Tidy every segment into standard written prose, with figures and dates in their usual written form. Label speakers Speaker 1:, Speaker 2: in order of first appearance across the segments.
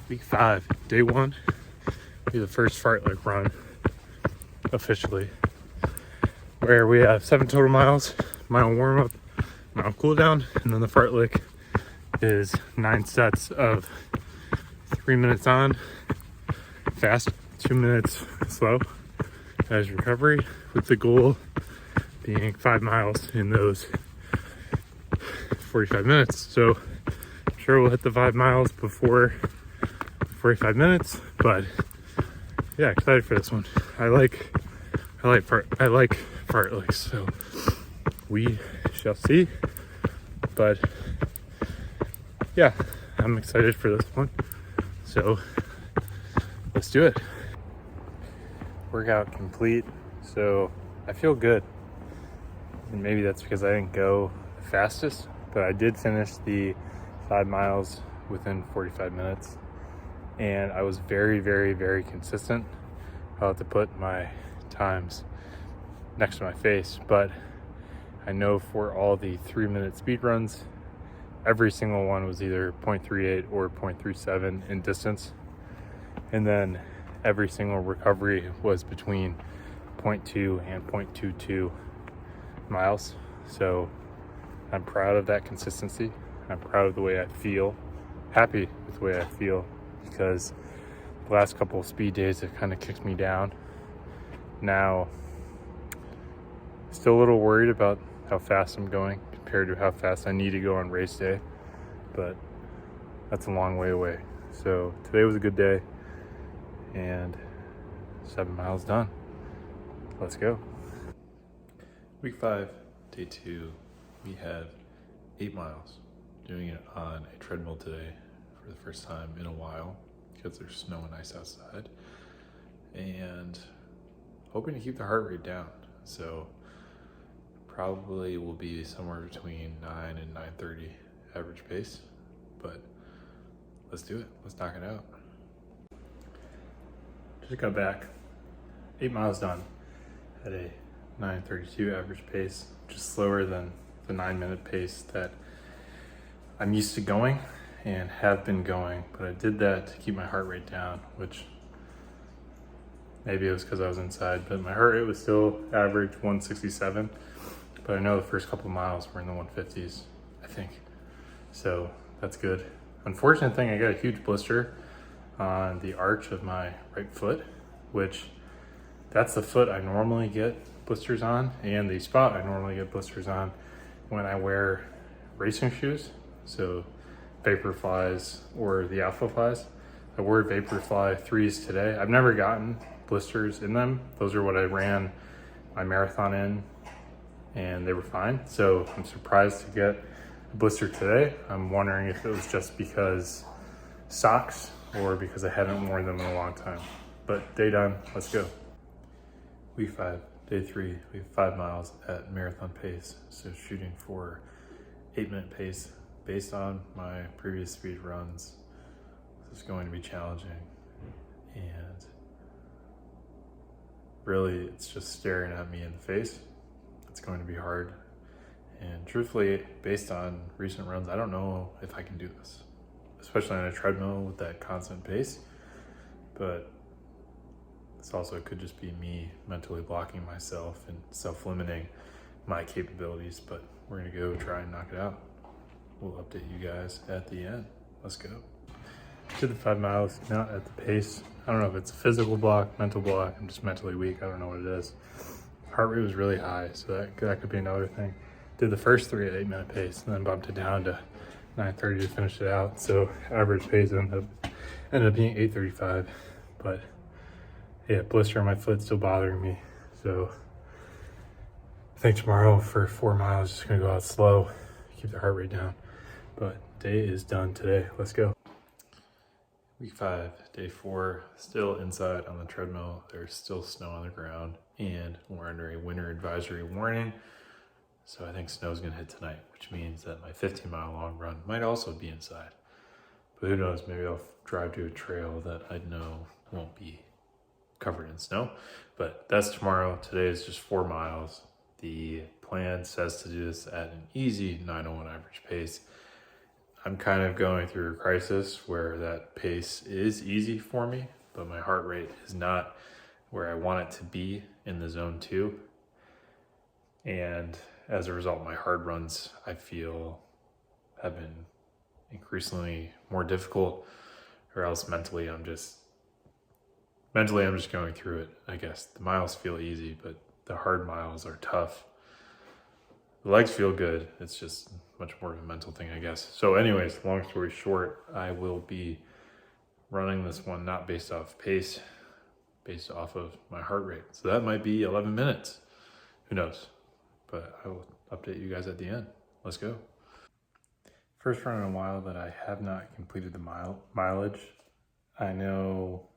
Speaker 1: Week 5, day 1, be the first fartlek run officially, where we have 7 total miles, mile warm up, mile cool down, and then the fartlek is 9 sets of 3 minutes on, fast, 2 minutes slow as recovery, with the goal being 5 miles in those 45 minutes. So I'm sure we'll hit the 5 miles before 45 minutes, but yeah, excited for this one. I like fartleks, so we shall see. But yeah, I'm excited for this one. So let's do it. Workout complete, so I feel good. And maybe that's because I didn't go the fastest, but I did finish the 5 miles within 45 minutes. And I was very, very, very consistent. I'll have to put my times next to my face, but I know for all the 3-minute speed runs, every single one was either 0.38 or 0.37 in distance. And then every single recovery was between 0.2 and 0.22 miles. So I'm proud of that consistency. I'm proud of the way I feel, happy with the way I feel, because the last couple of speed days have kind of kicked me down. Now, still a little worried about how fast I'm going compared to how fast I need to go on race day, but that's a long way away. So today was a good day, and 7 miles done. Let's go. Week 5, day 2, we have 8 miles. Doing it on a treadmill today for the first time in a while because there's snow and ice outside, and hoping to keep the heart rate down. So probably will be somewhere between 9 and 9:30 average pace, but let's do it. Let's knock it out. Just got back, 8 miles done at a 9:32 average pace, which is slower than the 9-minute pace that I'm used to going and have been going, but I did that to keep my heart rate down, which maybe it was because I was inside, but my heart rate was still average 167, but I know the first couple miles were in the 150s, I think. So that's good. Unfortunate thing, I got a huge blister on the arch of my right foot, which that's the foot I normally get blisters on, and the spot I normally get blisters on when I wear racing shoes. So Vaporflies or the Alpha Flies. I wore Vaporfly 3s today. I've never gotten blisters in them. Those are what I ran my marathon in, and they were fine. So I'm surprised to get a blister today. I'm wondering if it was just because socks or because I hadn't worn them in a long time. But day done, let's go. Week 5, day 3, we have 5 miles at marathon pace. So shooting for 8-minute pace. Based on my previous speed runs, this is going to be challenging, and really it's just staring at me in the face. It's going to be hard, and truthfully, based on recent runs, I don't know if I can do this, especially on a treadmill with that constant pace. But this also could just be me mentally blocking myself and self-limiting my capabilities, but we're gonna go try and knock it out. We'll update you guys at the end. Let's go. Did the 5 miles, not at the pace. I don't know if it's a physical block, mental block. I'm just mentally weak. I don't know what it is. Heart rate was really high, so that could be another thing. Did the first 3 at 8-minute pace, and then bumped it down to 9:30 to finish it out. So average pace ended up being 8:35. But yeah, blister on my foot still bothering me. So I think tomorrow for 4 miles, just gonna go out slow, keep the heart rate down. But day is done today. Let's go. Week 5, day 4, still inside on the treadmill. There's still snow on the ground, and we're under a winter advisory warning. So I think snow's gonna hit tonight, which means that my 15-mile long run might also be inside. But who knows, maybe I'll drive to a trail that I know won't be covered in snow. But that's tomorrow. Today is just 4 miles. The plan says to do this at an easy 9:01 average pace. I'm kind of going through a crisis where that pace is easy for me, but my heart rate is not where I want it to be in the zone 2. And as a result, my hard runs, I feel, have been increasingly more difficult, or else mentally I'm just going through it, I guess. The miles feel easy, but the hard miles are tough. The legs feel good. It's just much more of a mental thing, I guess. So anyways, long story short, I will be running this one not based off pace, based off of my heart rate. So that might be 11 minutes. Who knows? But I will update you guys at the end. Let's go. First run in a while that I have not completed the mileage. I know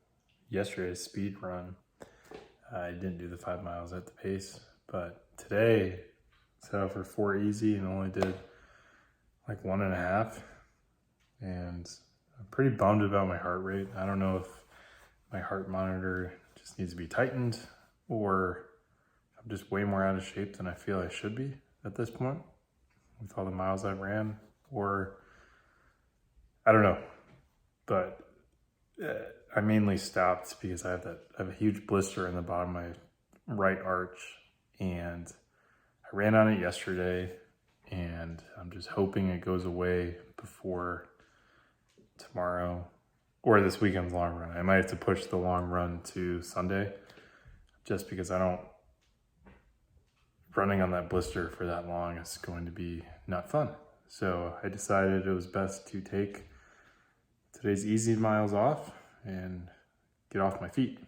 Speaker 1: yesterday's speed run, I didn't do the 5 miles at the pace, but today set out for 4 easy and only did like 1.5. And I'm pretty bummed about my heart rate. I don't know if my heart monitor just needs to be tightened, or I'm just way more out of shape than I feel I should be at this point with all the miles I ran, or I don't know. But I mainly stopped because I have a huge blister in the bottom of my right arch, and I ran on it yesterday, and I'm just hoping it goes away before tomorrow or this weekend's long run. I might have to push the long run to Sunday just because running on that blister for that long is going to be not fun. So I decided it was best to take today's easy miles off and get off my feet.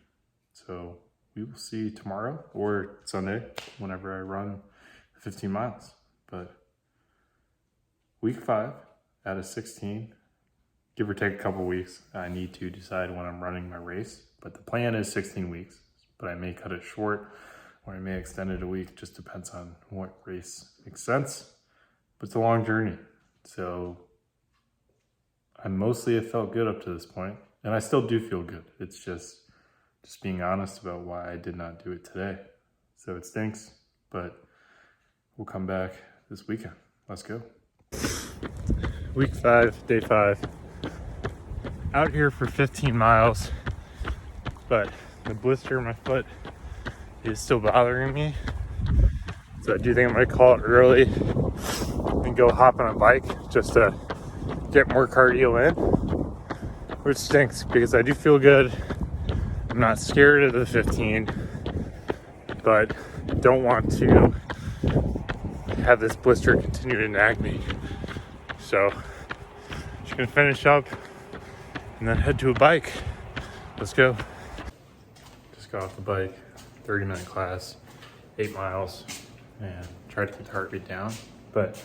Speaker 1: So we will see tomorrow or Sunday whenever I run 15 miles. But week 5 out of 16, give or take a couple weeks, I need to decide when I'm running my race. But the plan is 16 weeks, but I may cut it short or I may extend it a week. Just depends on what race makes sense. But it's a long journey. So I mostly have felt good up to this point, and I still do feel good. It's just being honest about why I did not do it today. So it stinks, but we'll come back this weekend. Let's go. Week 5, day 5. Out here for 15 miles, but the blister in my foot is still bothering me. So I do think I'm gonna call it early and go hop on a bike just to get more cardio in, which stinks because I do feel good. I'm not scared of the 15, but don't want to have this blister continue to nag me. So just gonna finish up and then head to a bike. Let's go. Just got off the bike, 30-minute class, 8 miles, and tried to keep the heart rate down, but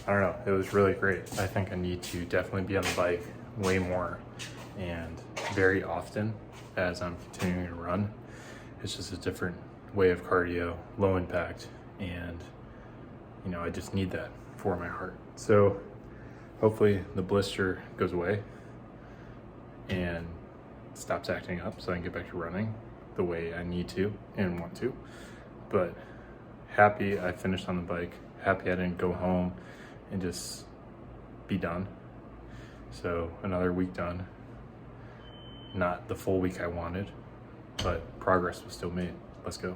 Speaker 1: I don't know, it was really great. I think I need to definitely be on the bike way more and very often as I'm continuing to run. It's just a different way of cardio, low impact, and I just need that for my heart. So hopefully the blister goes away and stops acting up so I can get back to running the way I need to and want to. But happy I finished on the bike, happy I didn't go home and just be done. So another week done. Not the full week I wanted, but progress was still made. Let's go.